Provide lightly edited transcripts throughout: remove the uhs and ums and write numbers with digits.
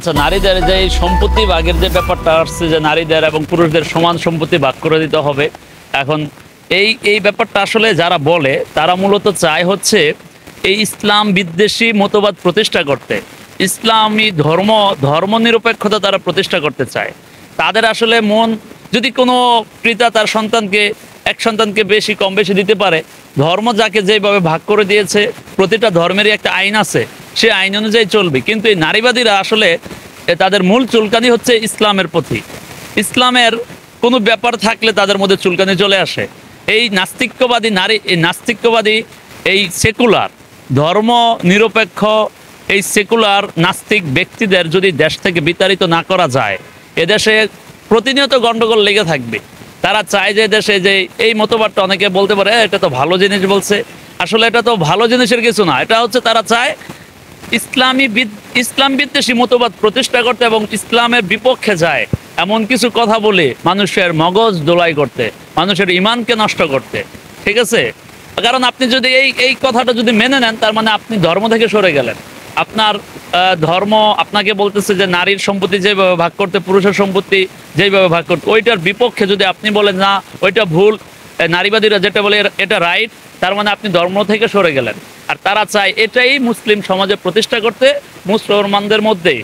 আচ্ছা, নারীদের যে এই সম্পত্তি ভাগের যে ব্যাপারটা আসছে যে নারীদের এবং পুরুষদের সমান সম্পত্তি ভাগ করে দিতে হবে, এখন এই এই ব্যাপারটা আসলে যারা বলে তারা মূলত চায় হচ্ছে এই ইসলাম বিদ্বেষী মতবাদ প্রতিষ্ঠা করতে, ইসলামী ধর্মনিরপেক্ষতা তারা প্রতিষ্ঠা করতে চায়। তাদের আসলে মন, যদি কোনো পিতা তার সন্তানকে এক সন্তানকে বেশি কম বেশি দিতে পারে, ধর্ম যাকে যেভাবে ভাগ করে দিয়েছে প্রতিটা ধর্মেরই একটা আইন আছে, সে আইন অনুযায়ী চলবে। কিন্তু এই নারীবাদীরা আসলে তাদের মূল চুলকানি হচ্ছে ইসলামের প্রতি। ইসলামের কোনো ব্যাপার থাকলে তাদের মধ্যে চুলকানি চলে আসে। এই নাস্তিক্যবাদী নাস্তিক্যবাদী এই সেকুলার ধর্ম নিরপেক্ষ এই সেকুলার নাস্তিক ব্যক্তিদের যদি দেশ থেকে বিতাড়িত না করা যায়, এদেশে প্রতিনিয়ত গন্ডগোল লেগে থাকবে। তারা চায় যে দেশে যে এই মতবাদটা, অনেকে বলতে পারে এটা তো ভালো জিনিস বলছে, আসলে এটা তো ভালো জিনিসের কিছু না। এটা হচ্ছে তারা চায় ইসলাম বিদ্বেষী মতবাদ প্রতিষ্ঠা করতে এবং ইসলামের বিপক্ষে যায় এমন কিছু কথা বলে মানুষের মগজ দোলাই করতে, মানুষের ইমানকে নষ্ট করতে। ঠিক আছে? কারণ আপনি যদি এই কথাটা যদি মেনে নেন, তার মানে আপনি ধর্ম থেকে সরে গেলেন। আপনার ধর্ম আপনাকে বলতেছে যে নারীর সম্পত্তি যেভাবে ভাগ করতে, পুরুষের সম্পত্তি যেভাবে ভাগ করতে, ওইটার বিপক্ষে যদি আপনি বলেন না ওইটা ভুল, নারীবাদীরা যেটা বলে এটা রাইট, তার মানে আপনি ধর্ম থেকে সরে গেলেন। আর তারা চায় এটাই মুসলিম সমাজে প্রতিষ্ঠা করতে, মুসলমানদের মধ্যে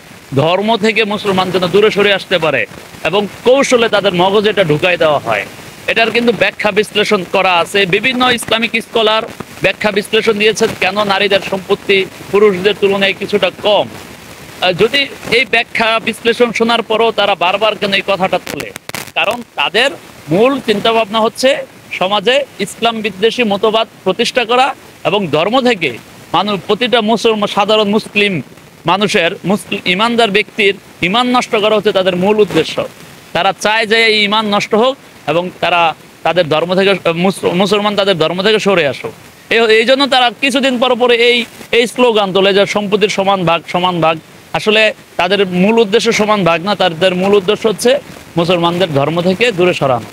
ধর্ম থেকে মুসলমান যেন দূরে সরে আসতে পারে এবং কৌশলে তাদের মগজে এটা ঢুকাই দেওয়া হয়। এটার কিন্তু ব্যাখ্যা বিশ্লেষণ করা আছে, বিভিন্ন ইসলামিক স্কলার ব্যাখ্যা বিশ্লেষণ দিয়েছেন কেন নারীদের সম্পত্তি পুরুষদের তুলনায় কিছুটা কম। যদি এই ব্যাখ্যা বিশ্লেষণ শোনার পরও তারা বারবার কেন এই কথাটা তোলে, কারণ তাদের মূল চিন্তাভাবনা হচ্ছে সমাজে ইসলাম বিদ্বেষী মতবাদ প্রতিষ্ঠা করা এবং ধর্ম থেকে প্রতিটা সাধারণ মুসলিম মানুষের, ইমানদার ব্যক্তির ইমান নষ্ট করা হচ্ছে তাদের মূল উদ্দেশ্য। তারা চায় যে এই ইমান নষ্ট হোক এবং তারা তাদের ধর্ম থেকে, মুসলমান তাদের ধর্ম থেকে সরে আসুক। এই জন্য তারা কিছুদিন পর পরে এই স্লোগান তোলে যে সম্পত্তির সমান ভাগ সমান ভাগ। আসলে তাদের মূল উদ্দেশ্য সমান ভাগ না, তাদের মূল উদ্দেশ্য হচ্ছে মুসলমানদের ধর্ম থেকে দূরে সরানো।